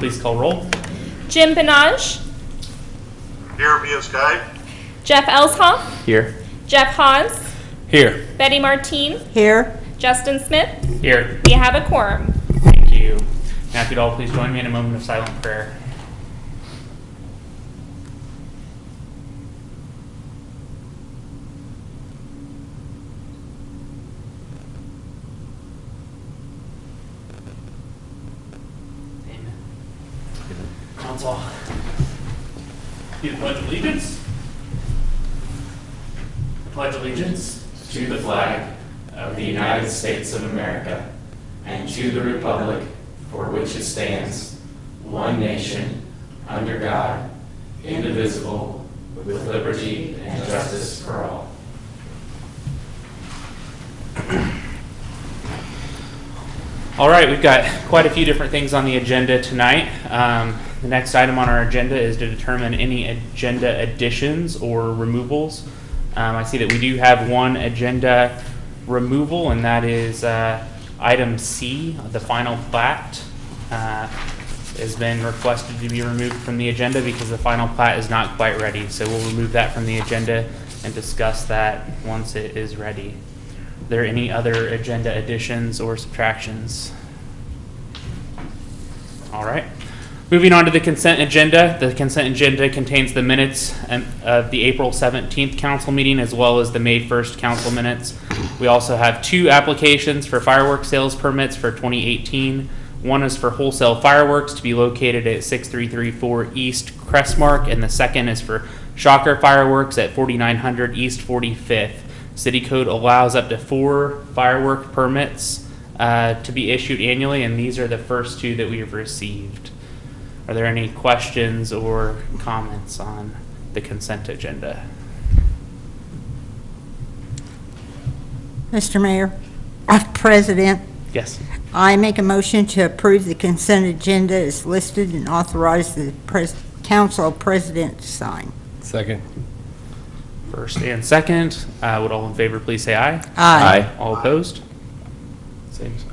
please call roll. Jim Benage. Here via Skype. Jeff Elshoff. Here. Jeff Haas. Here. Betty Martine. Here. Justin Smith. Here. We have a quorum. Thank you. Now, if you'd all please join me in a moment of silent prayer. Amen. Council, you pledge allegiance. I pledge allegiance to the flag of the United States of America and to the republic for which it stands, one nation, under God, indivisible, with liberty and justice for all. All right, we've got quite a few different things on the agenda tonight. The next item on our agenda is to determine any agenda additions or removals. I see that we do have one agenda removal, and that is item C, the final plat. Has been requested to be removed from the agenda because the final plat is not quite ready. So we'll remove that from the agenda and discuss that once it is ready. Are there any other agenda additions or subtractions? All right. Moving on to the consent agenda. The consent agenda contains the minutes of the April 17th council meeting as well as the May 1st council minutes. We also have two applications for fireworks sales permits for 2018. One is for wholesale fireworks to be located at 6334 East Crestmark, and the second is for shocker fireworks at 4900 East 45th. City Code allows up to 4 firework permits to be issued annually, and these are the first two that we have received. Are there any questions or comments on the consent agenda? Mr. Mayor, President, Yes. I make a motion to approve the consent agenda as listed and authorize the council president to sign. Second. First and second. Would all in favor please say aye? Aye. All opposed? Same sign.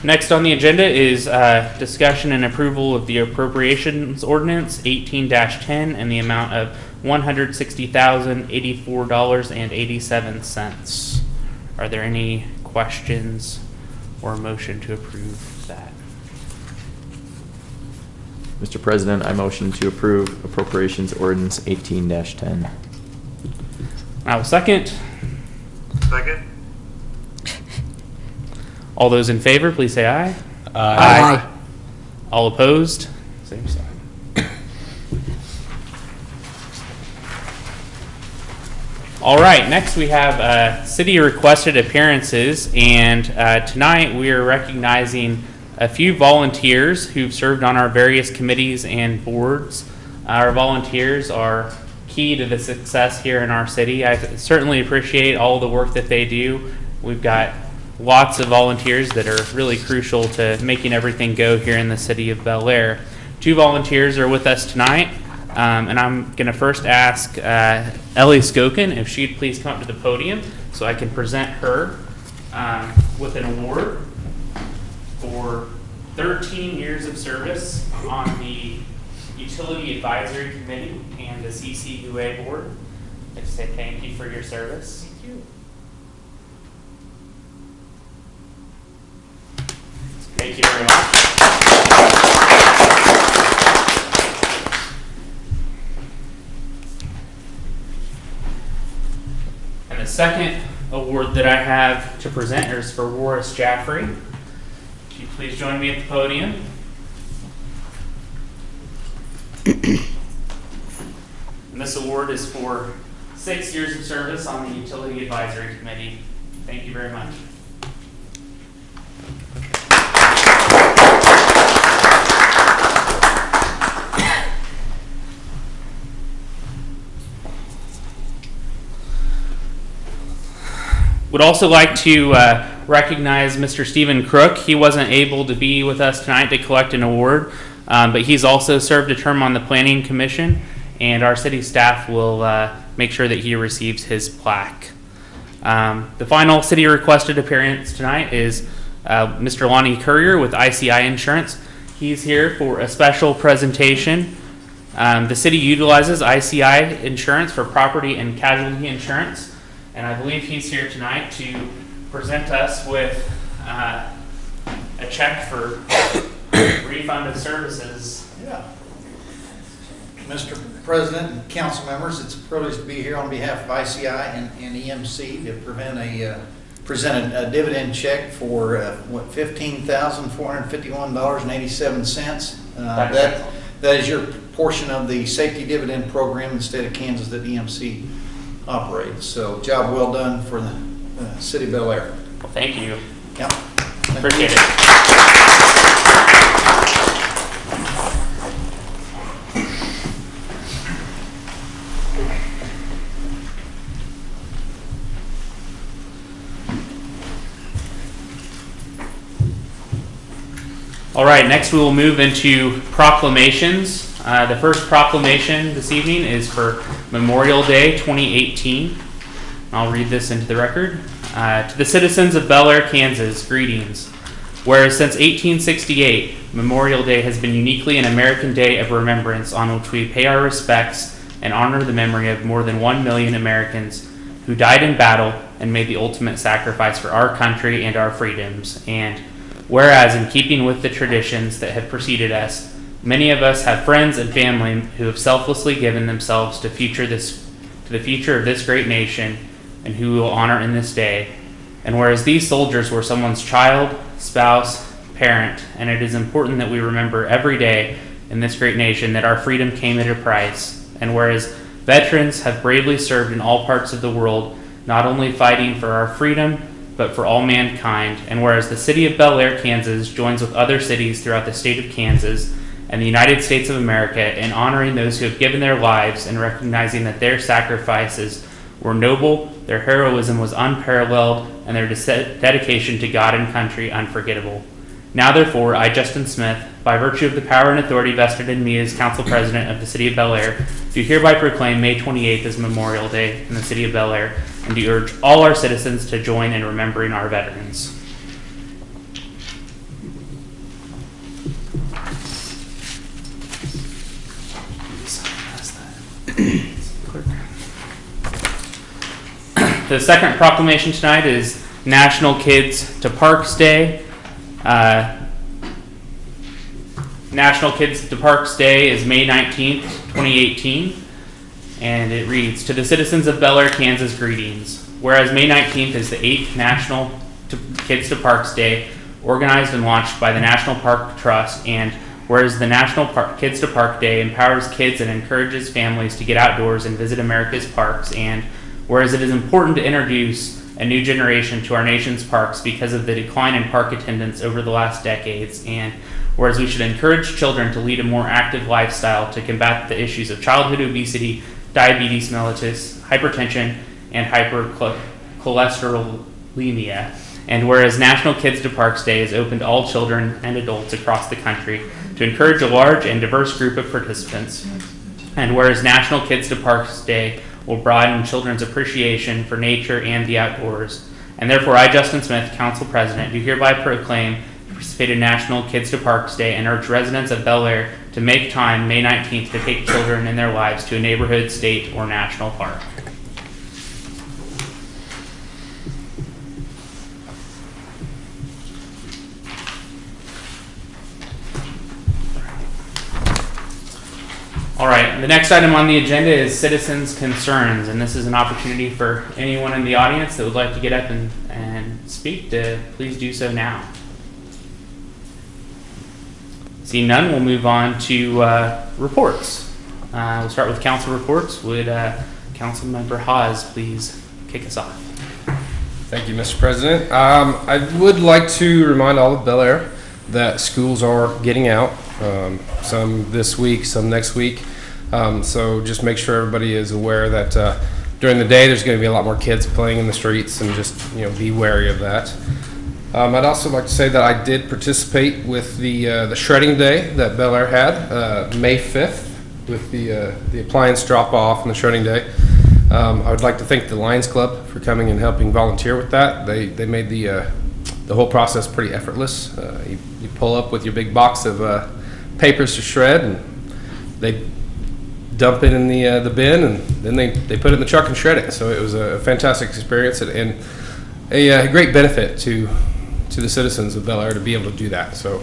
Next on the agenda is discussion and approval of the appropriations ordinance 18-10 and the amount of $160,084.87. Are there any questions or a motion to approve that? Mr. President, I motion to approve appropriations ordinance 18-10. I will second. Second. All those in favor, please say aye. Aye. All opposed? Same sign. All right, next we have city requested appearances, and tonight we are recognizing a few volunteers who've served on our various committees and boards. Our volunteers are key to the success here in our city. I certainly appreciate all the work that they do. We've got lots of volunteers that are really crucial to making everything go here in the city of Bel Aire. 2 volunteers are with us tonight, and I'm going to first ask Ellie Skokin if she'd please come up to the podium so I can present her with an award for 13 years of service on the Utility Advisory Committee and the CCUA board. I'd like to say thank you for your service. Thank you. Thank you very much. And the second award that I have to present is for Warris Jaffrey. Would you please join me at the podium? And this award is for 6 years of service on the Utility Advisory Committee. Thank you very much. Would also like to recognize Mr. Stephen Crook. He wasn't able to be with us tonight to collect an award, but he's also served a term on the Planning Commission, and our city staff will make sure that he receives his plaque. The final city requested appearance tonight is Mr. Lonnie Courier with ICI Insurance. He's here for a special presentation. The city utilizes ICI Insurance for property and casualty insurance, and I believe he's here tonight to present us with a check for refund of services. Yeah. Mr. President and council members, it's a privilege to be here on behalf of ICI and EMC to present a dividend check for $15,451.87. That is your portion of the safety dividend program in the state of Kansas that EMC operates. So job well done for the city of Bel Aire. Well, thank you. Yep. Appreciate it. All right, next we will move into proclamations. The first proclamation this evening is for Memorial Day 2018. I'll read this into the record. To the citizens of Bel Aire, Kansas, greetings. Whereas since 1868, Memorial Day has been uniquely an American day of remembrance on which we pay our respects and honor the memory of more than 1 million Americans who died in battle and made the ultimate sacrifice for our country and our freedoms. And whereas, in keeping with the traditions that have preceded us, many of us have friends and family who have selflessly given themselves to the future of this great nation and who we will honor in this day. And whereas these soldiers were someone's child, spouse, parent, and it is important that we remember every day in this great nation that our freedom came at a price. And whereas veterans have bravely served in all parts of the world, not only fighting for our freedom, but for all mankind. And whereas the city of Bel Aire, Kansas joins with other cities throughout the state of Kansas and the United States of America in honoring those who have given their lives and recognizing that their sacrifices were noble, their heroism was unparalleled, and their dedication to God and country unforgettable. Now therefore, I, Justin Smith, by virtue of the power and authority vested in me as Council President of the City of Bel Aire, do hereby proclaim May 28th as Memorial Day in the City of Bel Aire, and do urge all our citizens to join in remembering our veterans. The second proclamation tonight is National Kids to Parks Day. National Kids to Parks Day is May 19th, 2018, and it reads, to the citizens of Bel Aire, Kansas, greetings. Whereas May 19th is the 8th National Kids to Parks Day, organized and launched by the National Park Trust, and whereas the National Kids to Park Day empowers kids and encourages families to get outdoors and visit America's parks, and whereas it is important to introduce a new generation to our nation's parks because of the decline in park attendance over the last decades, and whereas we should encourage children to lead a more active lifestyle to combat the issues of childhood obesity, diabetes mellitus, hypertension, and hypercholesterolemia, and whereas National Kids to Parks Day is open to all children and adults across the country to encourage a large and diverse group of participants, and whereas National Kids to Parks Day will broaden children's appreciation for nature and the outdoors. And therefore, I, Justin Smith, Council President, do hereby proclaim to participate in National Kids to Parks Day and urge residents of Bel Aire to make time May 19th to take children in their lives to a neighborhood, state, or national park. All right, the next item on the agenda is citizens' concerns, and this is an opportunity for anyone in the audience that would like to get up and speak to please do so now. Seeing none, we'll move on to reports. We'll start with council reports. Would Councilmember Hawes please kick us off? Thank you, Mr. President. I would like to remind all of Bel Aire that schools are getting out, some this week, some next week. So just make sure everybody is aware that during the day there's going to be a lot more kids playing in the streets, and just be wary of that. I'd also like to say that I did participate with the shredding day that Bel Aire had May 5th with the appliance drop off and the shredding day. I would like to thank the Lions Club for coming and helping volunteer with that. They made the whole process pretty effortless. You pull up with your big box of papers to shred, and they dump it in the bin, and then they put it in the truck and shred it. So it was a fantastic experience and a great benefit to the citizens of Bel Aire to be able to do that. So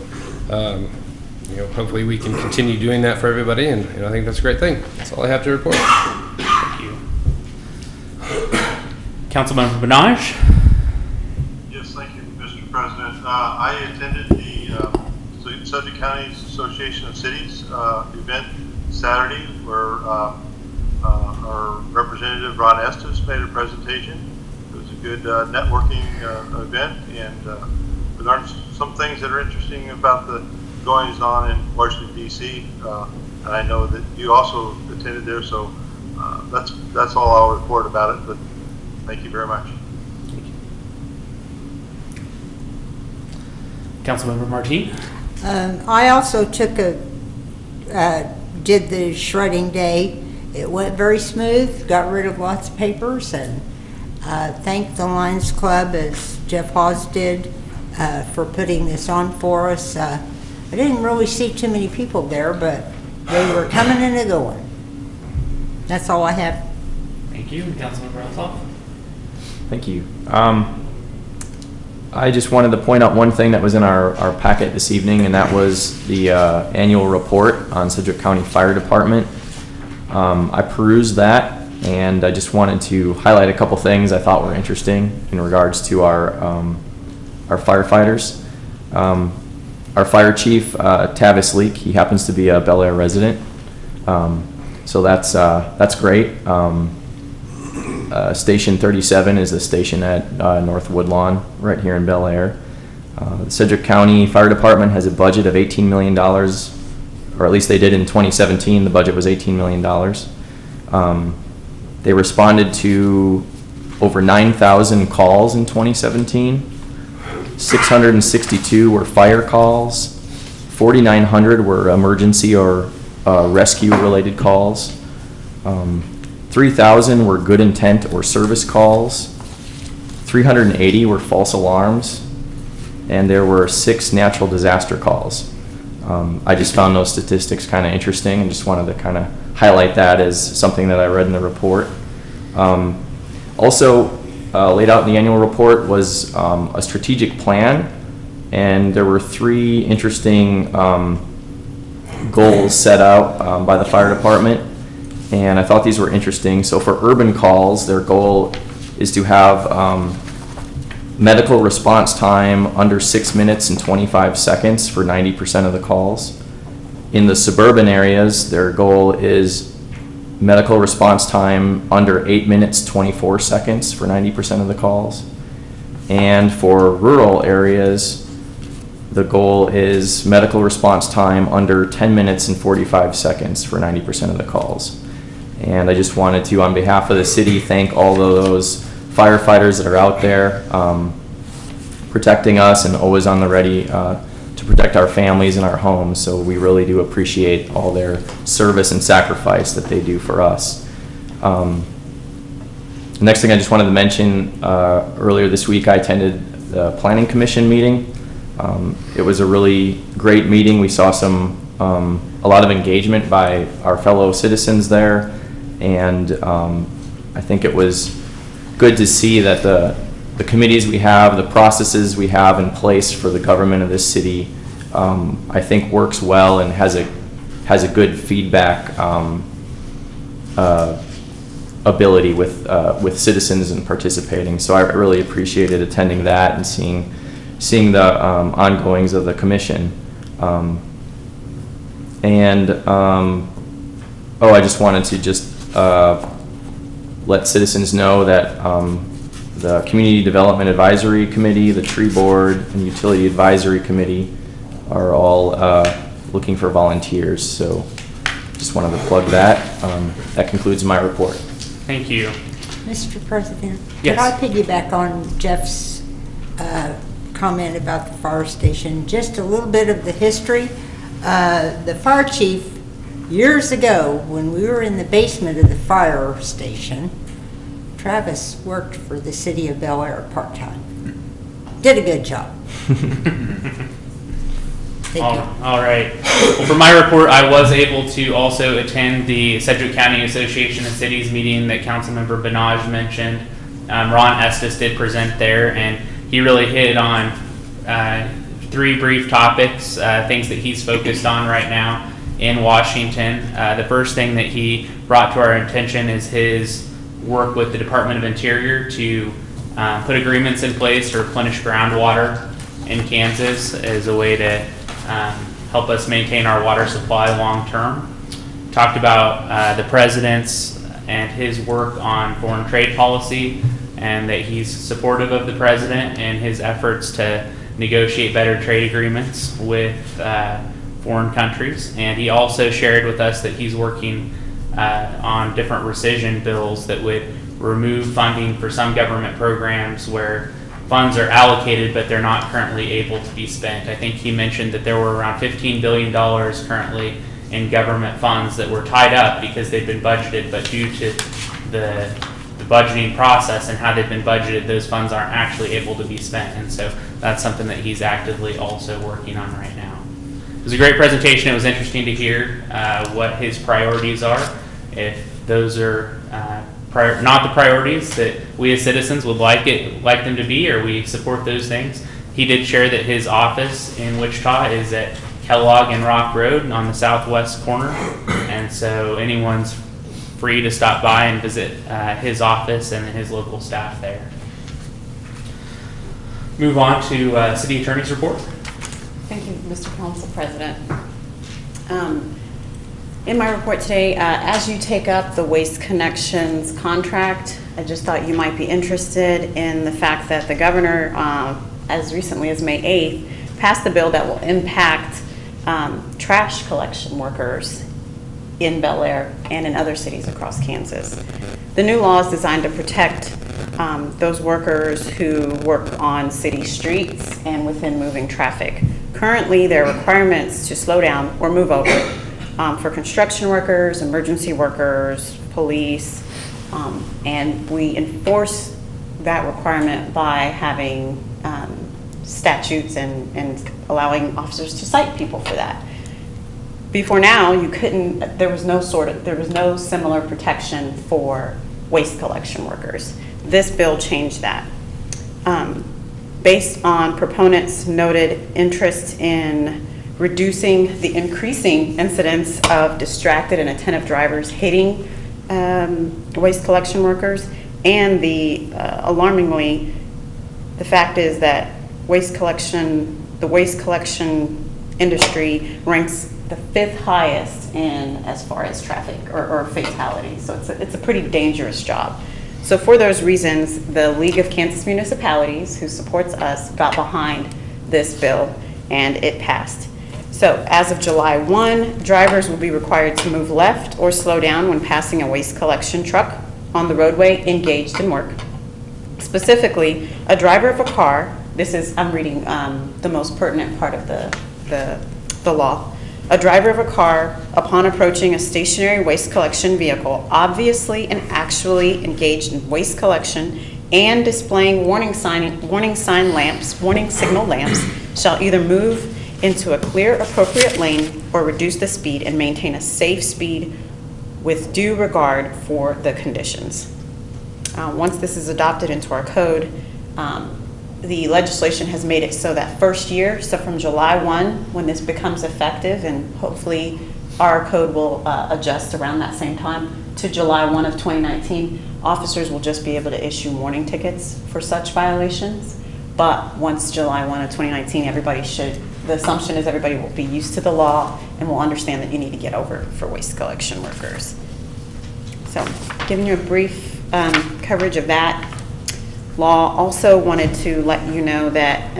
hopefully we can continue doing that for everybody, and I think that's a great thing. That's all I have to report. Thank you. Councilmember Benage? Yes, thank you, Mr. President. I attended the Subject Counties Association of Cities event Saturday, where our representative Ron Estes made a presentation. It was a good networking event, and we learned some things that are interesting about the goings on in Washington D.C. And I know that you also attended there, so that's all I'll report about it. But thank you very much. Councilmember Martine? I also did the shredding day. It went very smooth, got rid of lots of papers, and thanked the Lions Club, as Jeff Hawes did, for putting this on for us. I didn't really see too many people there, but they were coming and going. That's all I have. Thank you. Councilmember Alsop? Thank you. I just wanted to point out one thing that was in our packet this evening, and that was the annual report on Sedgwick County Fire Department. I perused that, and I just wanted to highlight a couple things I thought were interesting in regards to our firefighters. Our fire chief, Tavis Leak, he happens to be a Bel Aire resident, so that's great. Station 37 is the station at North Woodlawn, right here in Bel Aire. The Sedgwick County Fire Department has a budget of $18 million, or at least they did in 2017. The budget was $18 million. They responded to over 9,000 calls in 2017. 662 were fire calls. 4,900 were emergency or rescue-related calls. 3,000 were good intent or service calls. 380 were false alarms, and there were 6 natural disaster calls. I just found those statistics kind of interesting and just wanted to kind of highlight that as something that I read in the report. Also laid out in the annual report was a strategic plan, and there were 3 interesting goals set out by the fire department. And I thought these were interesting. So for urban calls, their goal is to have medical response time under 6 minutes and 25 seconds for 90% of the calls. In the suburban areas, their goal is medical response time under 8 minutes 24 seconds for 90% of the calls. And for rural areas, the goal is medical response time under 10 minutes and 45 seconds for 90% of the calls. And I just wanted to, on behalf of the city, thank all of those firefighters that are out there protecting us and always on the ready to protect our families and our homes. So we really do appreciate all their service and sacrifice that they do for us. The next thing I just wanted to mention, earlier this week I attended the Planning Commission meeting. It was a really great meeting. We saw a lot of engagement by our fellow citizens there. And I think it was good to see that the committees we have, the processes we have in place for the government of this city, I think works well and has a good feedback ability with citizens and participating. So I really appreciated attending that and seeing the ongoings of the commission. I just wanted to let citizens know that the Community Development Advisory Committee, the Tree Board, and Utility Advisory Committee are all looking for volunteers. So just wanted to plug that. That concludes my report. Thank you. Mr. President, Yes. could I piggyback on Jeff's comment about the fire station? Just a little bit of the history. The fire chief, years ago, when we were in the basement of the fire station, Travis worked for the city of Bel Aire part-time. Did a good job. Thank you. All right. Well, for my report, I was able to also attend the Sedgwick County Association of Cities meeting that Councilmember Benaj mentioned. Ron Estes did present there, and he really hit on 3 brief topics, things that he's focused on right now in Washington. The first thing that he brought to our attention is his work with the Department of Interior to put agreements in place to replenish groundwater in Kansas as a way to help us maintain our water supply long term. Talked about the president's and his work on foreign trade policy, and that he's supportive of the president and his efforts to negotiate better trade agreements with foreign countries. And he also shared with us that he's working on different rescission bills that would remove funding for some government programs where funds are allocated but they're not currently able to be spent. I think he mentioned that there were around $15 billion currently in government funds that were tied up because they've been budgeted, but due to the budgeting process and how they've been budgeted, those funds aren't actually able to be spent. And so that's something that he's actively also working on right now. It was a great presentation. It was interesting to hear what his priorities are. If those are not the priorities that we as citizens would like them to be, or we support those things. He did share that his office in Wichita is at Kellogg and Rock Road on the southwest corner, and so anyone's free to stop by and visit his office and his local staff there. Move on to City Attorney's report. Thank you, Mr. Council President. In my report today, as you take up the Waste Connections contract, I just thought you might be interested in the fact that the governor, as recently as May 8th, passed a bill that will impact trash collection workers in Bel Aire and in other cities across Kansas. The new law is designed to protect those workers who work on city streets and within moving traffic. Currently, there are requirements to slow down or move over for construction workers, emergency workers, police, and we enforce that requirement by having statutes and allowing officers to cite people for that. Before now, you couldn't. There was no similar protection for waste collection workers. This bill changed that. Based on proponents' noted interest in reducing the increasing incidence of distracted and attentive drivers hitting waste collection workers, and alarmingly, the fact is that the waste collection industry ranks the 5th highest in as far as traffic or fatalities. So it's a pretty dangerous job. So for those reasons, the League of Kansas Municipalities, who supports us, got behind this bill, and it passed. So as of July 1, drivers will be required to move left or slow down when passing a waste collection truck on the roadway engaged in work. Specifically, a driver of a car, I'm reading the most pertinent part of the law. A driver of a car, upon approaching a stationary waste collection vehicle, obviously and actually engaged in waste collection and displaying warning signal lamps, shall either move into a clear, appropriate lane or reduce the speed and maintain a safe speed with due regard for the conditions. Once this is adopted into our code, the legislation has made it so that first year, so from July 1, when this becomes effective, and hopefully our code will adjust around that same time, to July 1 of 2019, officers will just be able to issue warning tickets for such violations. But once July 1 of 2019, the assumption is everybody will be used to the law and will understand that you need to get over for waste collection workers. So giving you a brief coverage of that law. Also wanted to let you know that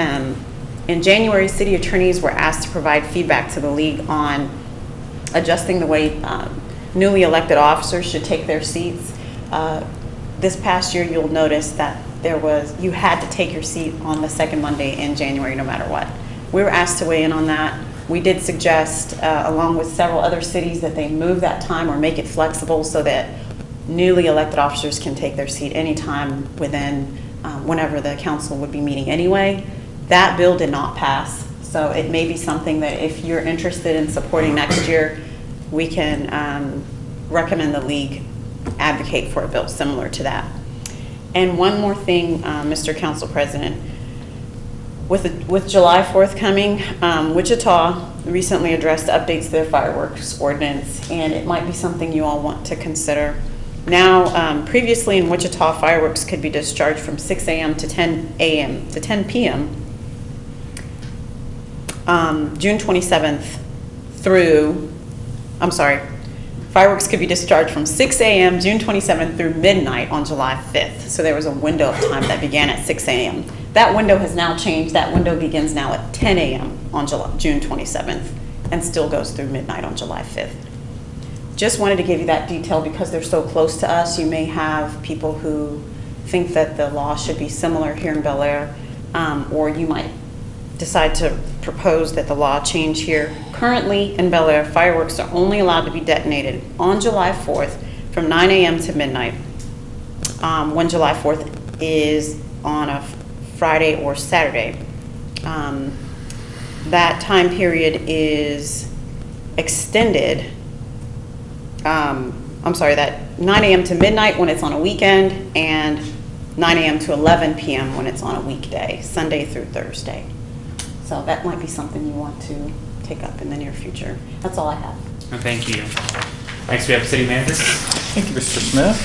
in January, city attorneys were asked to provide feedback to the league on adjusting the way newly elected officers should take their seats. This past year, you'll notice that you had to take your seat on the second Monday in January no matter what. We were asked to weigh in on that. We did suggest, along with several other cities, that they move that time or make it flexible so that newly elected officers can take their seat anytime within, whenever the council would be meeting anyway. That bill did not pass, so it may be something that if you're interested in supporting next year, we can recommend the league advocate for a bill similar to that. And one more thing, Mr. Council President, with July 4th coming, Wichita recently addressed updates to their fireworks ordinance, and it might be something you all want to consider. Now, previously in Wichita, fireworks could be discharged from 6 a.m. to 10 a.m. to 10 p.m. June 27th through, I'm sorry, fireworks could be discharged from 6 a.m. June 27th through midnight on July 5th. So there was a window of time that began at 6 a.m. That window has now changed. That window begins now at 10 a.m. on June 27th and still goes through midnight on July 5th. Just wanted to give you that detail because they're so close to us. You may have people who think that the law should be similar here in Bel Aire, or you might decide to propose that the law change here. Currently in Bel Aire, fireworks are only allowed to be detonated on July 4th from 9 a.m. to midnight. When July 4th is on a Friday or Saturday. That time period is extended. I'm sorry, that 9 a.m. to midnight when it's on a weekend, and 9 a.m. to 11 p.m. when it's on a weekday, Sunday through Thursday. So that might be something you want to take up in the near future. That's all I have. Thank you. Next, we have City Manager. Thank you, Mr. Smith.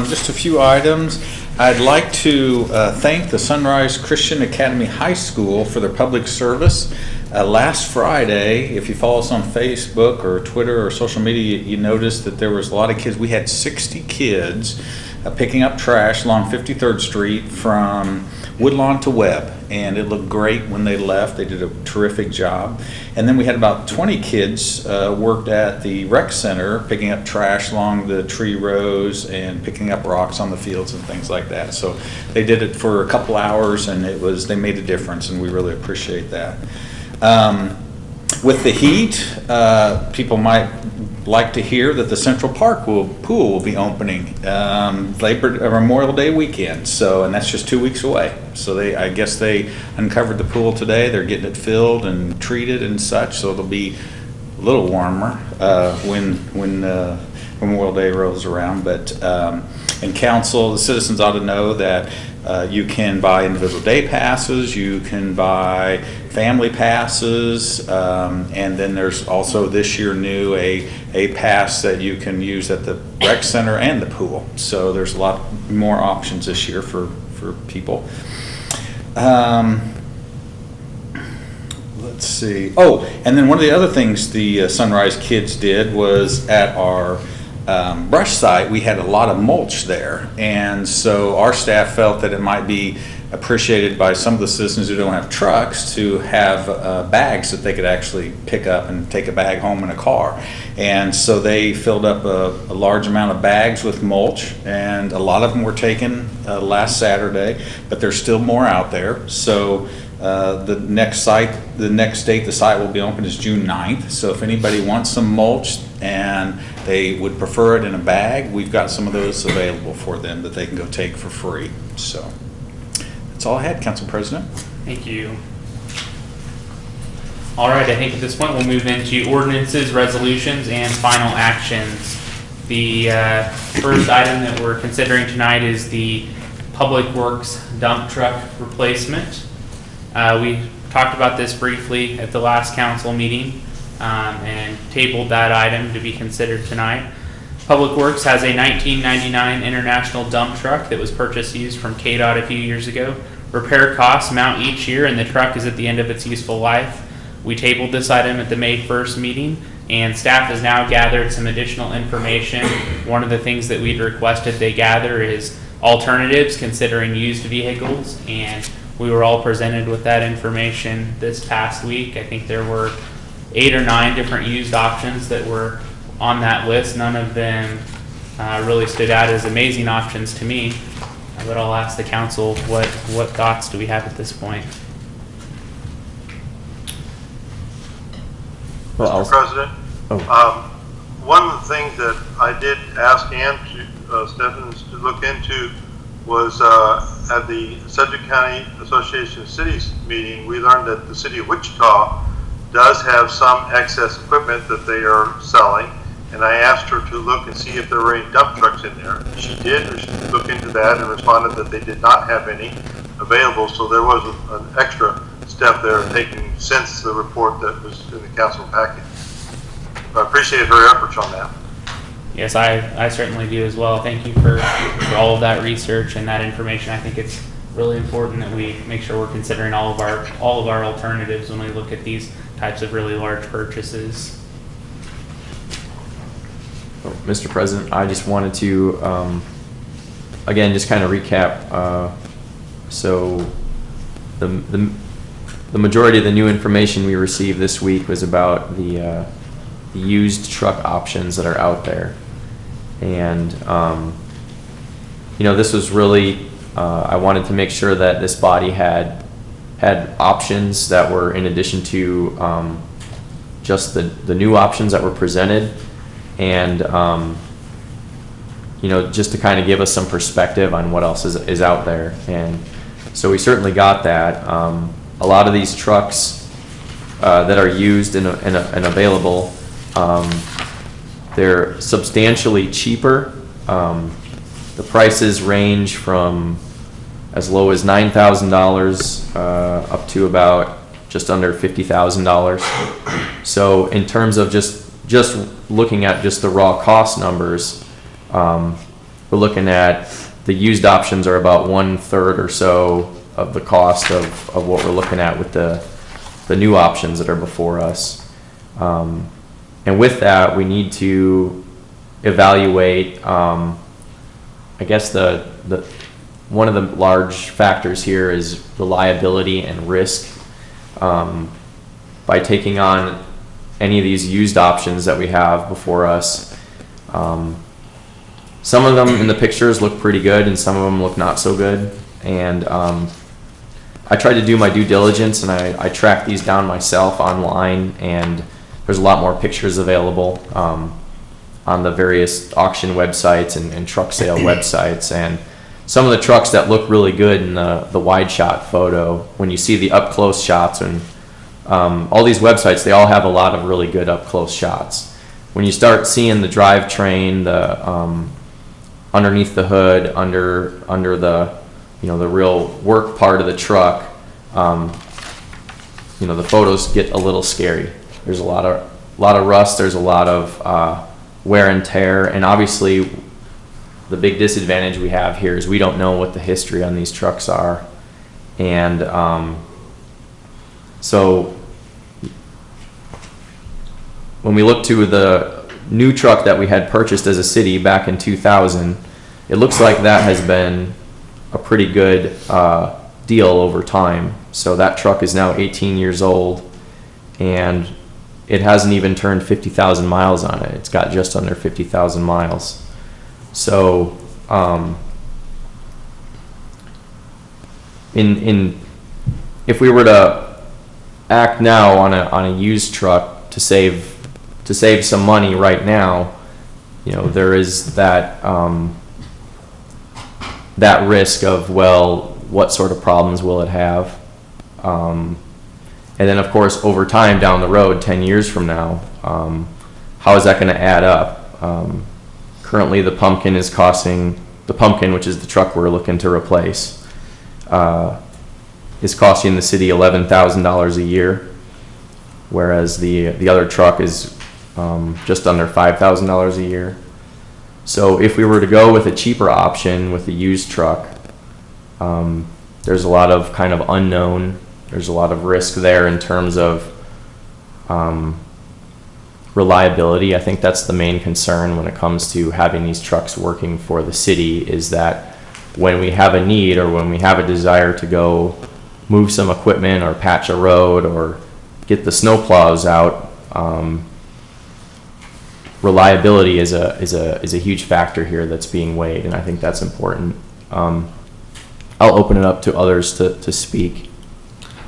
Just a few items. I'd like to thank the Sunrise Christian Academy High School for their public service. Last Friday, if you follow us on Facebook or Twitter or social media, you noticed that there was a lot of kids. We had 60 kids picking up trash along 53rd Street from Woodlawn to Webb, and it looked great when they left. They did a terrific job. And then we had about 20 kids worked at the rec center picking up trash along the tree rows and picking up rocks on the fields and things like that. So they did it for a couple hours, and they made a difference, and we really appreciate that. With the heat, people might like to hear that the Central Park pool will be opening Memorial Day weekend. So, and that's just 2 weeks away. So I guess they uncovered the pool today. They're getting it filled and treated and such. So it'll be a little warmer when Memorial Day rolls around. But in council, the citizens ought to know that you can buy individual day passes, you can buy family passes, and then there's also this year new a pass that you can use at the rec center and the pool. So there's a lot more options this year for people. Let's see. Oh, and then one of the other things the Sunrise kids did was at our brush site, we had a lot of mulch there, and so our staff felt that it might be appreciated by some of the citizens who don't have trucks to have bags that they could actually pick up and take a bag home in a car. And so they filled up a large amount of bags with mulch, and a lot of them were taken last Saturday, but there's still more out there. So the next date the site will be open is June 9th. So if anybody wants some mulch and they would prefer it in a bag, we've got some of those available for them that they can go take for free. So that's all I had, Council President. Thank you. All right, I think at this point we'll move into ordinances, resolutions, and final actions. The first item that we're considering tonight is the Public Works dump truck replacement. We talked about this briefly at the last council meeting and tabled that item to be considered tonight. Public Works has a 1999 International dump truck that was purchased used from KDOT a few years ago. Repair costs mount each year, and the truck is at the end of its useful life. We tabled this item at the May 1st meeting, and staff has now gathered some additional information. One of the things that we'd requested they gather is alternatives considering used vehicles, and we were all presented with that information this past week. I think there were 8 or 9 different used options that were on that list. None of them really stood out as amazing options to me, but I'll ask the council what thoughts do we have at this point. Mr. President, one of the things that I did ask Ann to, Stephens to look into was at the Sedgwick County Association of Cities meeting, we learned that the city of Wichita does have some excess equipment that they are selling, and I asked her to look and see if there were any dump trucks in there. She did look into that and responded that they did not have any available, so there was an extra step there taken since the report that was in the council packet. I appreciate her efforts on that. Yes, I certainly do as well. Thank you for all of that research and that information. I think it's really important that we make sure we're considering all of our alternatives when we look at these types of really large purchases. Mr. President, I just wanted to, again, just kind of recap. So the majority of the new information we received this week was about the used truck options that are out there. And, this was really, I wanted to make sure that this body had options that were in addition to just the new options that were presented. And, just to kind of give us some perspective on what else is out there. And so we certainly got that. A lot of these trucks that are used and available, they're substantially cheaper. The prices range from as low as $9,000 up to about just under $50,000. So in terms of just looking at just the raw cost numbers, we're looking at the used options are about 1/3 or so of the cost of what we're looking at with the new options that are before us. And with that, we need to evaluate, I guess one of the large factors here is reliability and risk. By taking on any of these used options that we have before us, some of them in the pictures look pretty good and some of them look not so good. And I tried to do my due diligence and I tracked these down myself online, and there's a lot more pictures available on the various auction websites and truck sale websites. And some of the trucks that look really good in the wide shot photo, when you see the up close shots, and all these websites, they all have a lot of really good up close shots. When you start seeing the drivetrain, the underneath the hood, under the the real work part of the truck, the photos get a little scary. There's a lot of rust. There's a lot of wear and tear, and obviously the big disadvantage we have here is we don't know what the history on these trucks are. And so when we look to the new truck that we had purchased as a city back in 2000, it looks like that has been a pretty good deal over time. So that truck is now 18 years old, and it hasn't even turned 50,000 miles on it. It's got just under 50,000 miles. So if we were to act now on a used truck to save some money right now, there is that that risk of, well, what sort of problems will it have? And then, of course, over time down the road, 10 years from now, how is that going to add up? Currently, the pumpkin, which is the truck we're looking to replace, is costing the city $11,000 a year, whereas the other truck is just under $5,000 a year. So if we were to go with a cheaper option with a used truck, there's a lot of kind of unknown. There's a lot of risk there in terms of reliability. I think that's the main concern when it comes to having these trucks working for the city, is that when we have a need or when we have a desire to go move some equipment or patch a road or get the snow plows out, reliability is a huge factor here that's being weighed, and I think that's important. I'll open it up to others to speak.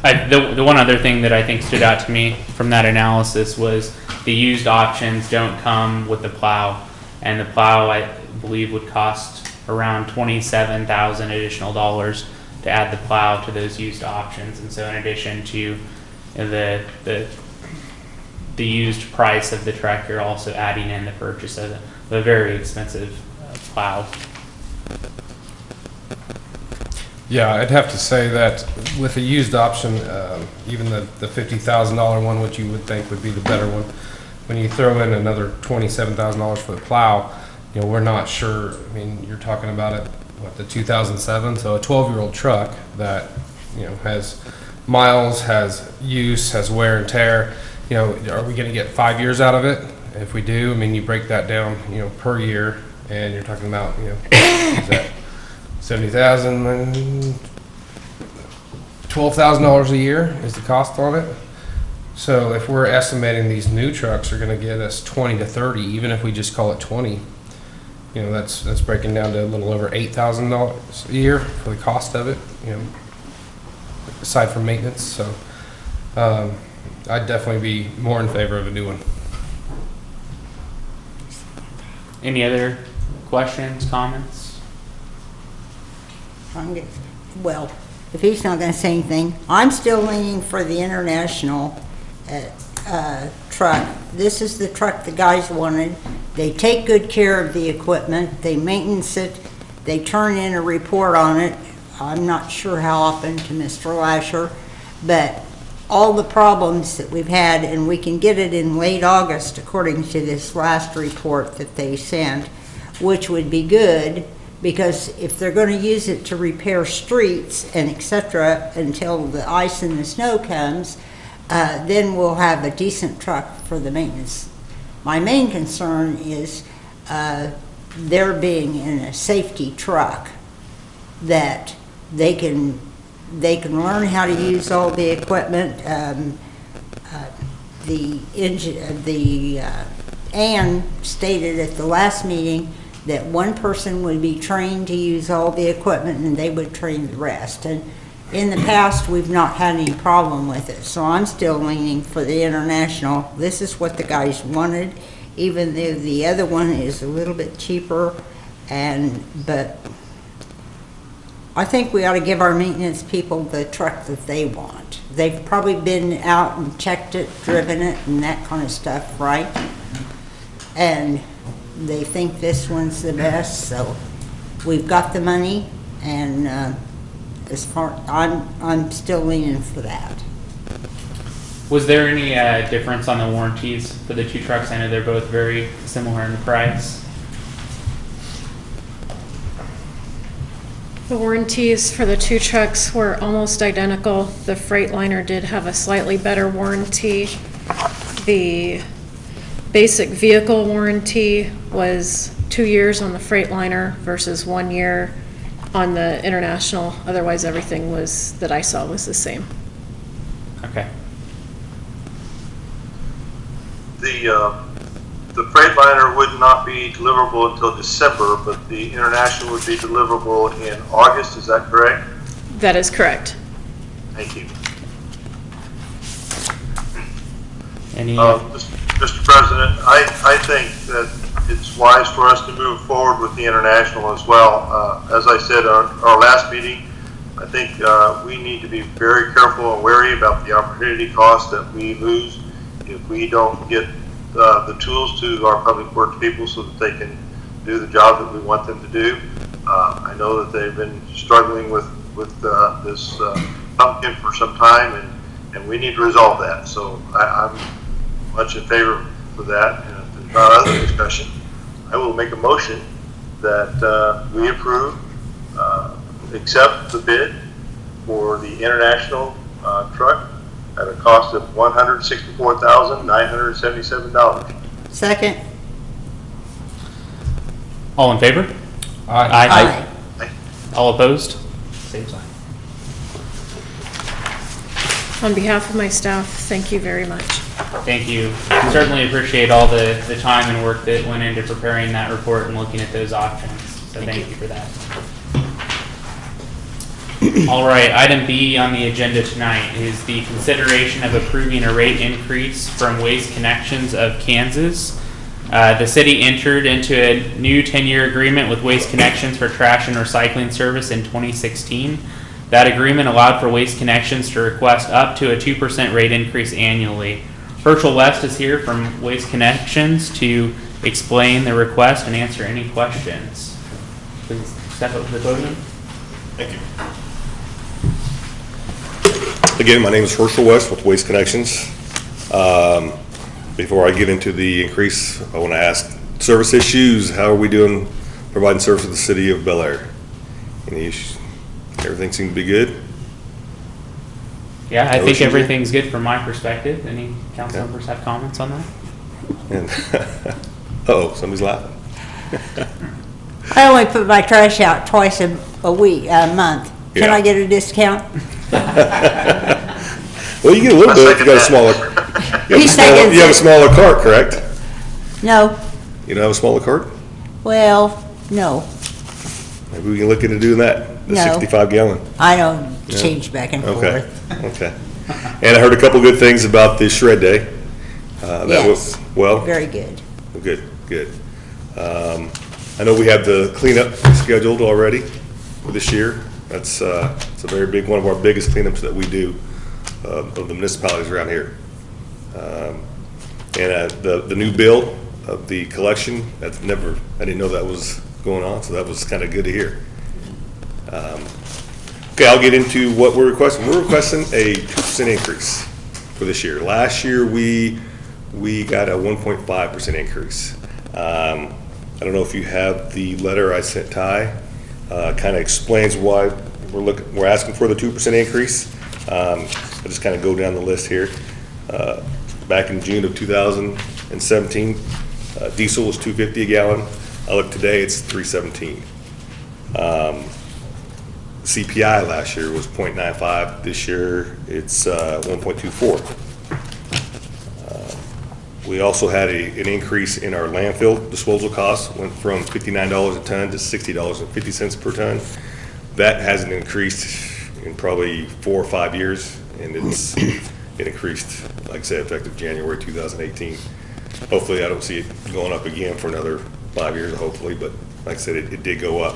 The one other thing that I think stood out to me from that analysis was the used options don't come with the plow, and the plow I believe would cost around $27,000 additional dollars to add the plow to those used options. And so in addition to the used price of the truck, you're also adding in the purchase of a very expensive plow. Yeah, I'd have to say that with a used option, even the $50,000 one, which you would think would be the better one, when you throw in another $27,000 for the plow, we're not sure. I mean, you're talking about it, the 2007, so a 12-year-old truck that, has miles, has use, has wear and tear. Are we going to get 5 years out of it? If we do, I mean, you break that down, per year, and you're talking about, is that $70,000, $12,000 a year is the cost on it. So if we're estimating these new trucks are going to get us 20 to 30, even if we just call it 20, that's breaking down to a little over $8,000 a year for the cost of it, aside from maintenance. So I'd definitely be more in favor of a new one. Any other questions, comments? Well, if he's not going to say anything, I'm still leaning for the International truck. This is the truck the guys wanted. They take good care of the equipment. They maintenance it. They turn in a report on it. I'm not sure how often to Mr. Lasher, but all the problems that we've had, and we can get it in late August according to this last report that they sent, which would be good, because if they're going to use it to repair streets and etc. until the ice and the snow comes, then we'll have a decent truck for the maintenance. My main concern is there being in a safety truck that they can learn how to use all the equipment. Ann stated at the last meeting that one person would be trained to use all the equipment and they would train the rest. And in the past, we've not had any problem with it. So I'm still leaning for the International. This is what the guys wanted, even though the other one is a little bit cheaper. But I think we ought to give our maintenance people the truck that they want. They've probably been out and checked it, driven it, and that kind of stuff, right? And they think this one's the best, so we've got the money, and I'm still leaning for that. Was there any difference on the warranties for the two trucks? I know they're both very similar in price. The warranties for the two trucks were almost identical. The Freightliner did have a slightly better warranty. The basic vehicle warranty was 2 years on the Freightliner versus 1 year on the International. Otherwise, everything that I saw was the same. Okay. The Freightliner would not be deliverable until December, but the International would be deliverable in August. Is that correct? That is correct. Thank you. Any? Mr. President, I think that it's wise for us to move forward with the International as well. As I said on our last meeting, I think we need to be very careful and wary about the opportunity cost that we lose if we don't get the tools to our public works people so that they can do the job that we want them to do. I know that they've been struggling with this pumpkin for some time, and we need to resolve that. So I'm much in favor for that. And if there's not other discussion, I will make a motion that we approve, accept the bid for the International truck at a cost of $164,977. Second. All in favor? Aye. Aye. All opposed? Same sign. On behalf of my staff, thank you very much. Thank you. Certainly appreciate all the time and work that went into preparing that report and looking at those options. So thank you for that. All right, item B on the agenda tonight is the consideration of approving a rate increase from Waste Connections of Kansas. The city entered into a new 10-year agreement with Waste Connections for trash and recycling service in 2016. That agreement allowed for Waste Connections to request up to a 2% rate increase annually. Herschel West is here from Waste Connections to explain the request and answer any questions. Please step up to the podium. Thank you. Again, my name is Herschel West with Waste Connections. Before I get into the increase, I want to ask service issues. How are we doing providing service to the city of Bel Aire? Any issues? Everything seems to be good? Yeah, I No think issues everything's good from my perspective. Any council members have comments on that? And uh-oh, somebody's laughing. I only put my trash out twice a month. Can Yeah. I get a discount? Well, you get a little bit if you got a smaller, you have a smaller cart, correct? No. You don't have a smaller cart? Well, no. Maybe we can look into doing that, the No. 65 gallon. I don't Yeah. change back and Okay, forth. okay. And I heard a couple good things about the shred day. That was, Yes. well, Very good. good, good. I know we have the cleanup scheduled already for this year. It's a very big, one of our biggest cleanups that we do of the municipalities around here. And the new bill of the collection, I didn't know that was going on, so that was kind of good to hear. Okay, I'll get into what we're requesting. We're requesting a 2% increase for this year. Last year, we got a 1.5% increase. I don't know if you have the letter I sent Ty. Kind of explains why we're asking for the 2% increase. I'll just kind of go down the list here. Back in June of 2017, diesel was $2.50 a gallon. I look today, it's $3.17. CPI last year was 0.95. This year, it's 1.24. We also had an increase in our landfill disposal costs. Went from $59 a ton to $60.50 per ton. That hasn't increased in probably 4 or 5 years, and it increased, like I said, effective January 2018. Hopefully, I don't see it going up again for another 5 years, hopefully, but like I said, it did go up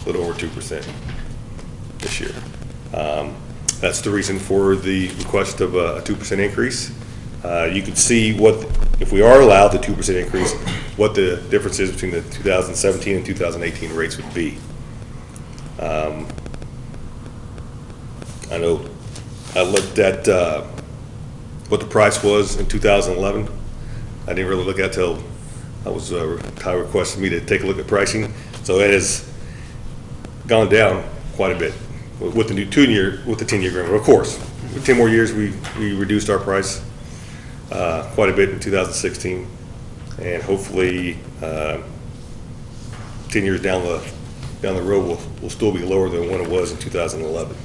a little over 2% this year. That's the reason for the request of a 2% increase. You can see if we are allowed the 2% increase, what the difference is between the 2017 and 2018 rates would be. I know I looked at what the price was in 2011. I didn't really look at it till Ty requested me to take a look at pricing. So it has gone down quite a bit with the new 10-year agreement. Of course, with 10 more years, we reduced our price quite a bit in 2016, and hopefully 10 years down the road will still be lower than when it was in 2011.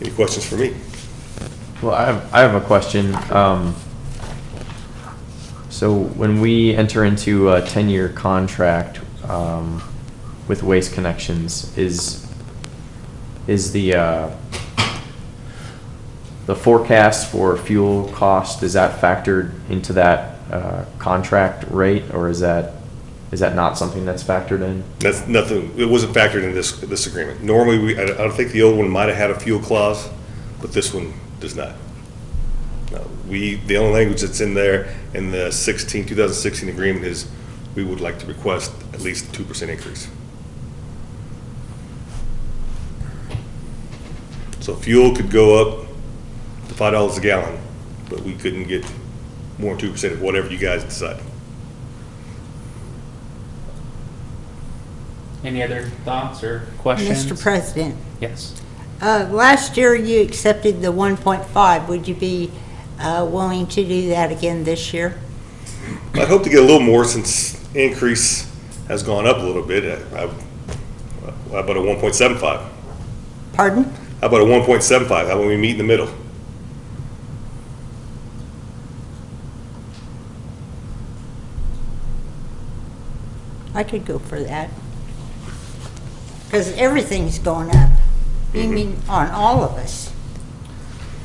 Any questions for me? Well, I have a question. So when we enter into a 10-year contract with Waste Connections, is the forecast for fuel cost, is that factored into that contract rate, or is that not something that's factored in? That's nothing. It wasn't factored in this agreement. Normally, I don't think the old one might have had a fuel clause, but this one does not. No, the only language that's in there in the 2016 agreement is we would like to request at least a 2% increase. So fuel could go up to $5 a gallon, but we couldn't get more than 2% of whatever you guys decide. Any other thoughts or questions? Mr. President, Yes. last year you accepted the 1.5. Would you be willing to do that again this year? I'd hope to get a little more since increase has gone up a little bit. How about a 1.75? Pardon? How about a 1.75? How about we meet in the middle? I could go for that. Because everything's going up. You mean on all of us?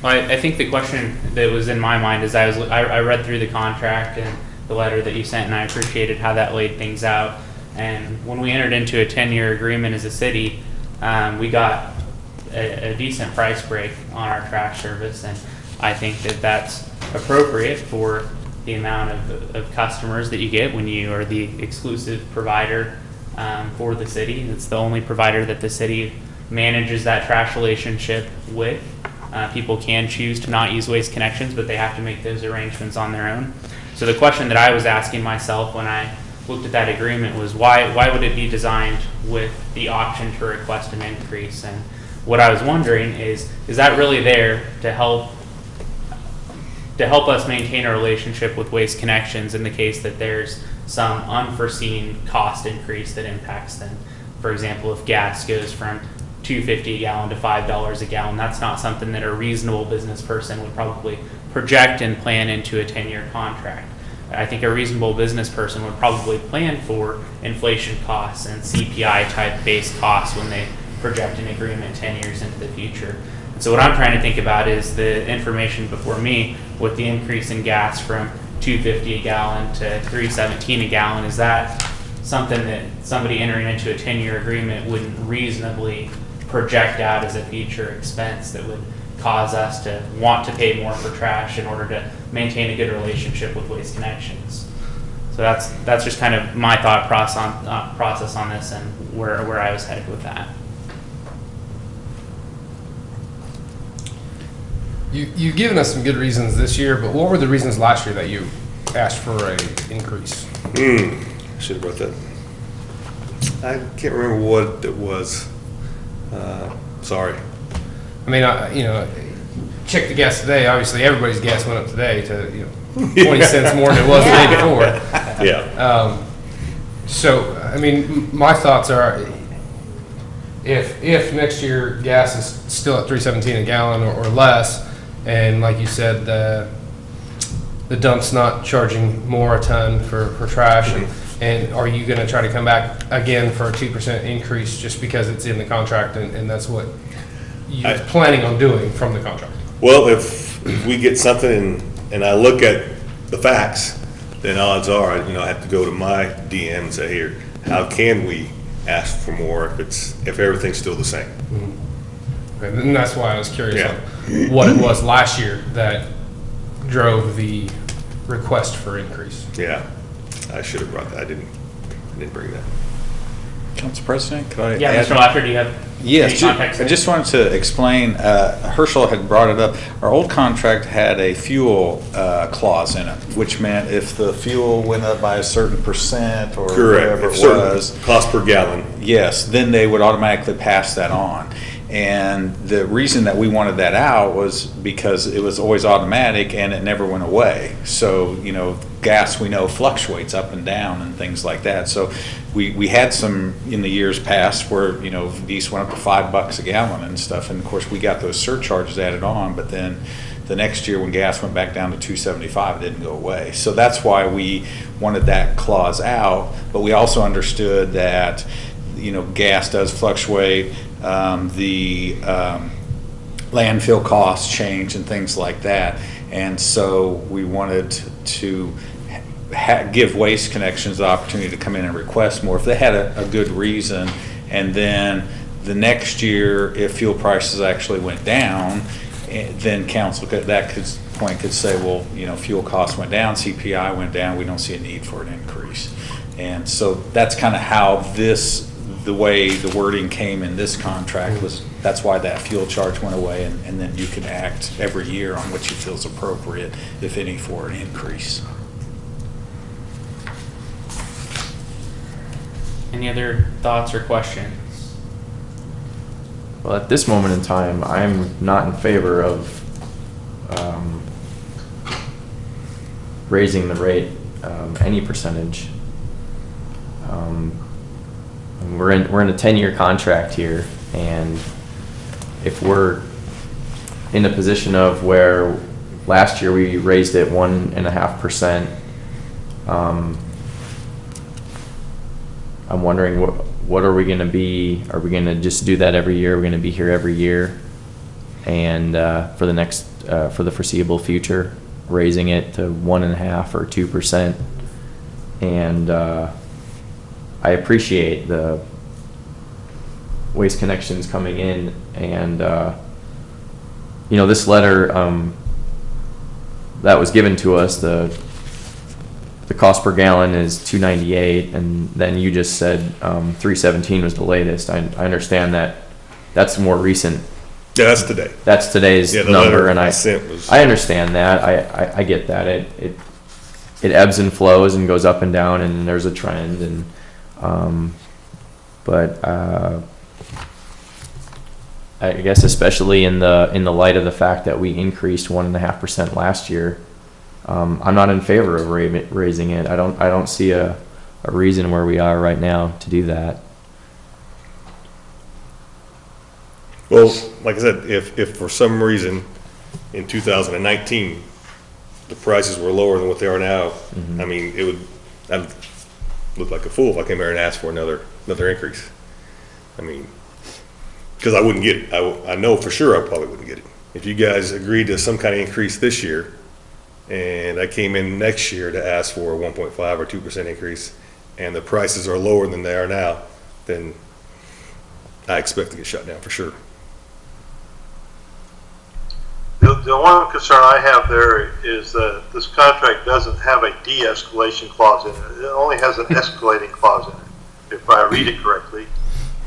Well, I think the question that was in my mind is I read through the contract and the letter that you sent, and I appreciated how that laid things out. And when we entered into a 10-year agreement as a city, we got a decent price break on our trash service, and I think that that's appropriate for the amount of customers that you get when you are the exclusive provider for the city. It's the only provider that the city manages that trash relationship with. People can choose to not use Waste Connections, but they have to make those arrangements on their own. So the question that I was asking myself when I looked at that agreement was why would it be designed with the option to request an increase? And what I was wondering is that really there to help us maintain a relationship with Waste Connections in the case that there's some unforeseen cost increase that impacts them? For example, if gas goes from $2.50 a gallon to $5 a gallon, that's not something that a reasonable business person would probably project and plan into a 10-year contract. I think a reasonable business person would probably plan for inflation costs and CPI type based costs when they project an agreement 10 years into the future. And so what I'm trying to think about is the information before me with the increase in gas from $2.50 a gallon to $3.17 a gallon. Is that something that somebody entering into a 10-year agreement wouldn't reasonably project out as a future expense that would cause us to want to pay more for trash in order to maintain a good relationship with Waste Connections? So that's just kind of my thought process on this and where I was headed with that. You've given us some good reasons this year, but what were the reasons last year that you asked for an increase? I should have brought that. I can't remember what it was. Sorry. I mean, check the gas today. Obviously, everybody's gas went up today to 20 cents more than it was the day before. Yeah. So, I mean, my thoughts are, if next year gas is still at $3.17 a gallon or less, and like you said, the dump's not charging more a ton for trash, and are you going to try to come back again for a 2% increase just because it's in the contract and that's what you're planning on doing from the contract? Well, if we get something and I look at the facts, then odds are, I have to go to my DM and say, here, how can we ask for more if everything's still the same? Mm-hmm. Okay, and that's why I was curious Yeah. on what it was last year that drove the request for increase. Yeah, I should have brought that. I didn't bring that. Council President, could I Yeah, add? Mr. Laffer, do you have any context? I just wanted to explain, Herschel had brought it up. Our old contract had a fuel clause in it, which meant if the fuel went up by a certain percent or whatever it was. Cost per gallon. Yes, then they would automatically pass that on. And the reason that we wanted that out was because it was always automatic and it never went away. So, gas we know fluctuates up and down and things like that. So we had some in the years past where, these went up to $5 a gallon and stuff. And of course we got those surcharges added on, but then the next year when gas went back down to $2.75, it didn't go away. So that's why we wanted that clause out. But we also understood that, gas does fluctuate. The landfill costs change and things like that, and so we wanted to give Waste Connections the opportunity to come in and request more if they had a good reason, and then the next year if fuel prices actually went down, then council could say, well, fuel costs went down, CPI went down, we don't see a need for an increase. And so that's kind of how the way the wording came in this contract was, that's why that fuel charge went away, and then you can act every year on what you feel is appropriate, if any, for an increase. Any other thoughts or questions? Well, at this moment in time, I'm not in favor of raising the rate any percentage. We're in a 10-year contract here, and if we're in a position of where last year we raised it 1.5%, I'm wondering what are we going to be? Are we going to just do that every year? Are we going to be here every year? And for the next, for the foreseeable future, raising it to 1.5% or 2%. And I appreciate the Waste Connections coming in, and this letter that was given to us, the cost per gallon is $2.98, and then you just said $3.17 was the latest. I understand that that's more recent. Yeah, that's today. That's today's Yeah, the number, letter and I sent was. I understand that. I get that. It ebbs and flows and goes up and down, and there's a trend, and but I guess especially in the light of the fact that we increased 1.5% last year, I'm not in favor of raising it. I don't see a reason where we are right now to do that. Well, like I said, if for some reason in 2019 the prices were lower than what they are now, I mean, I'd look like a fool if I came here and asked for another increase. I mean, because I wouldn't get it. I know for sure I probably wouldn't get it. If you guys agreed to some kind of increase this year, and I came in next year to ask for a 1.5 or 2% increase, and the prices are lower than they are now, then I expect to get shut down for sure. The one concern I have there is that this contract doesn't have a de-escalation clause in it. It only has an escalating clause in it, if I read it correctly.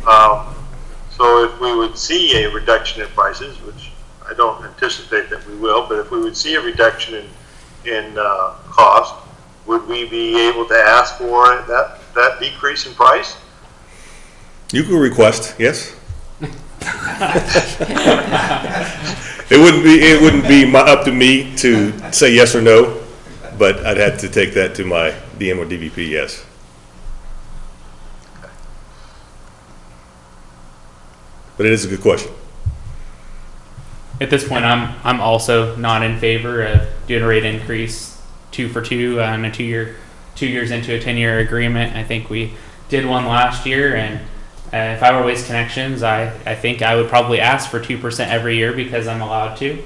So if we would see a reduction in prices, which I don't anticipate that we will, but if we would see a reduction in cost, would we be able to ask for that decrease in price? You could request, yes. It wouldn't be up to me to say yes or no, but I'd have to take that to my DM or DVP, yes. But it is a good question. At this point, I'm also not in favor of doing a rate increase 2 for 2 on a 2 years into a 10-year agreement. I think we did one last year, and if I were Waste Connections, I think I would probably ask for 2% every year because I'm allowed to,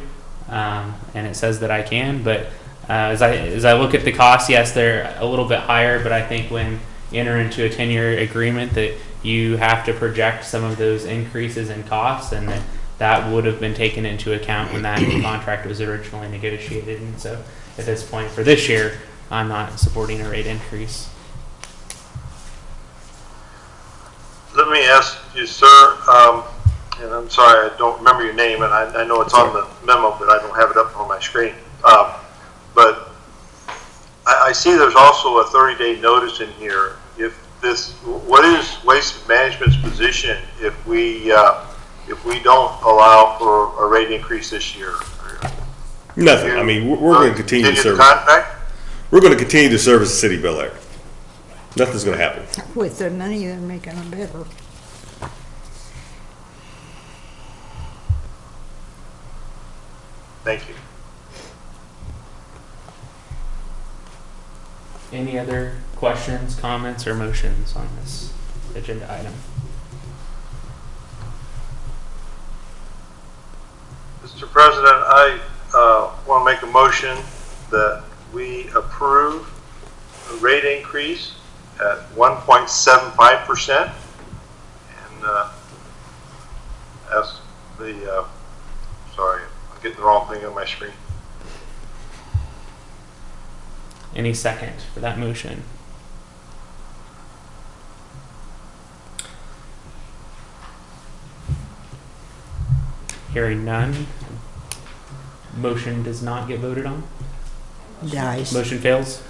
and it says that I can. But as I look at the costs, yes, they're a little bit higher, but I think when you enter into a 10-year agreement that you have to project some of those increases in costs, and that would have been taken into account when that contract was originally negotiated. And so at this point for this year, I'm not supporting a rate increase. Let me ask you, sir, and I'm sorry, I don't remember your name, and I know it's on the memo, but I don't have it up on my screen. But I see there's also a 30-day notice in here. What is Waste Management's position if we don't allow for a rate increase this year? Nothing. I mean, we're going to continue to service. Contract? We're going to continue to service the city of Bel Aire. Nothing's going to happen. With the money, they're making them better. Thank you. Any other questions, comments, or motions on this agenda item? Mr. President, I want to make a motion that we approve a rate increase at 1.75%, and ask the, sorry, I'm getting the wrong thing on my screen. Any second for that motion? Hearing none. Motion does not get voted on. Dies. Motion fails.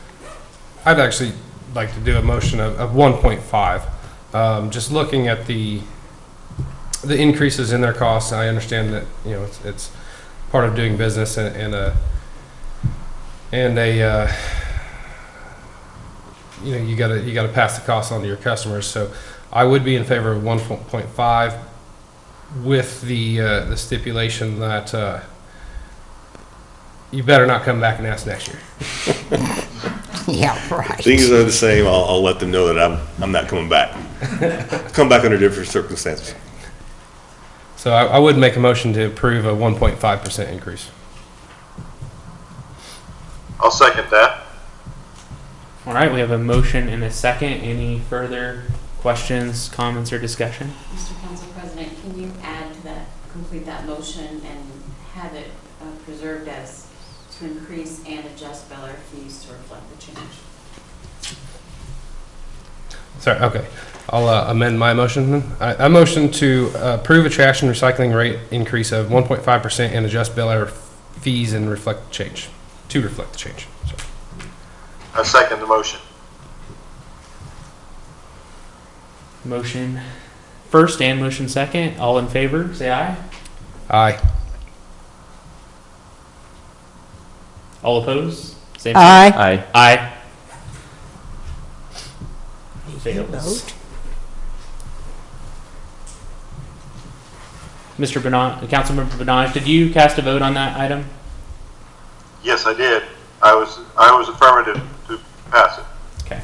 I'd actually like to do a motion of 1.5. Just looking at the increases in their costs, I understand that it's part of doing business and you got to pass the costs on to your customers. So I would be in favor of 1.5 with the stipulation that you better not come back and ask next year. Yeah, right. Things are the same, I'll let them know that I'm not coming back. Come back under different circumstances. So I would make a motion to approve a 1.5% increase. I'll second that. All right, we have a motion and a second. Any further questions, comments, or discussion? Mr. Council President, can you add to that, complete that motion and have it preserved as to increase and adjust Bel Aire fees to reflect the change? Sorry, okay. I'll amend my motion then. I motion to approve a trash and recycling rate increase of 1.5% and adjust Bel Aire fees and reflect the change, to reflect the change. Sorry. I second the motion. Motion first and motion second. All in favor, say aye. Aye. All opposed? Same Aye. Aye. Aye. Did you Fails. vote? Mr. Benage, Councilmember Benage, did you cast a vote on that item? Yes, I did. I was affirmative to pass it. Okay.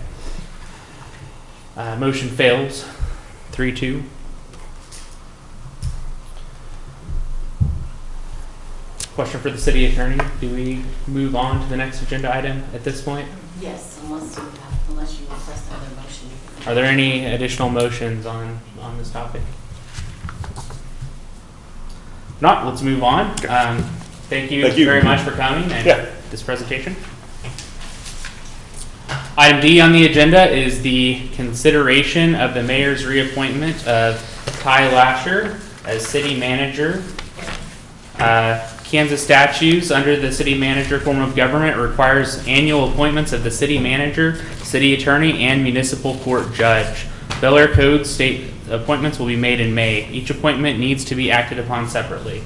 Motion fails. 3-2. Question for the city attorney. Do we move on to the next agenda item at this point? Yes, unless you request another motion. Are there any additional motions on this topic? If not, let's move on. Thank you very much for coming and this presentation. Item D on the agenda is the consideration of the mayor's reappointment of Ty Lasher as city manager. Kansas statutes under the city manager form of government requires annual appointments of the city manager, city attorney, and municipal court judge. Bel Aire Code state appointments will be made in May. Each appointment needs to be acted upon separately.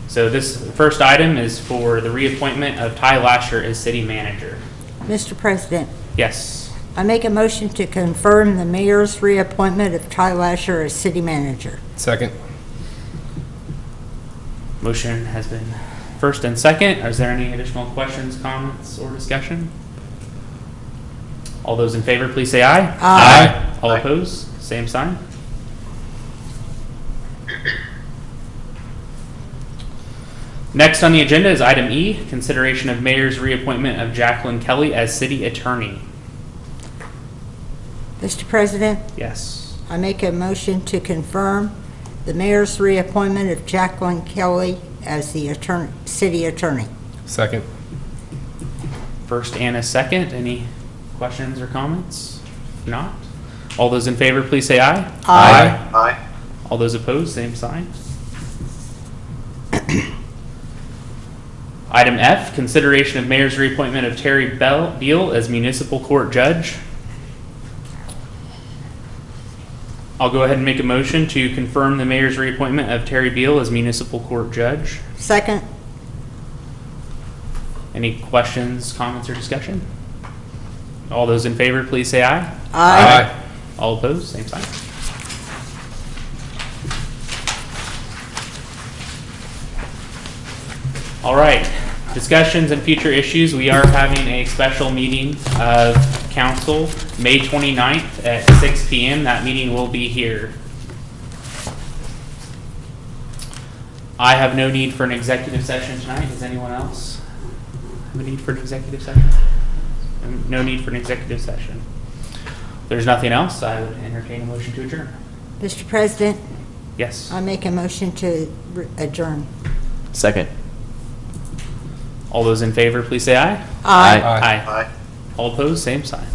So this first item is for the reappointment of Ty Lasher as city manager. Mr. President, Yes. I make a motion to confirm the mayor's reappointment of Ty Lasher as city manager. Second. Motion has been first and second. Is there any additional questions, comments, or discussion? All those in favor, please say aye. Aye. All Aye. opposed, same sign. Next on the agenda is item E, consideration of mayor's reappointment of Jacqueline Kelly as city attorney. Mr. President, Yes. I make a motion to confirm the mayor's reappointment of Jacqueline Kelly as the city attorney. Second. First and a second. Any questions or comments? If not, all those in favor, please say aye. Aye. Aye. All those opposed, same sign. Item F, consideration of mayor's reappointment of Terry Beal as municipal court judge. I'll go ahead and make a motion to confirm the mayor's reappointment of Terry Beal as municipal court judge. Second. Any questions, comments, or discussion? All those in favor, please say aye. Aye. All opposed, same sign. All right, discussions and future issues. We are having a special meeting of council May 29th at 6 p.m. That meeting will be here. I have no need for an executive session tonight. Does anyone else have a need for an executive session? No need for an executive session. If there's nothing else, I would entertain a motion to adjourn. Mr. President, Yes. I make a motion to adjourn. Second. All those in favor, please say aye. Aye. Aye. Aye. Aye. All opposed, same sign.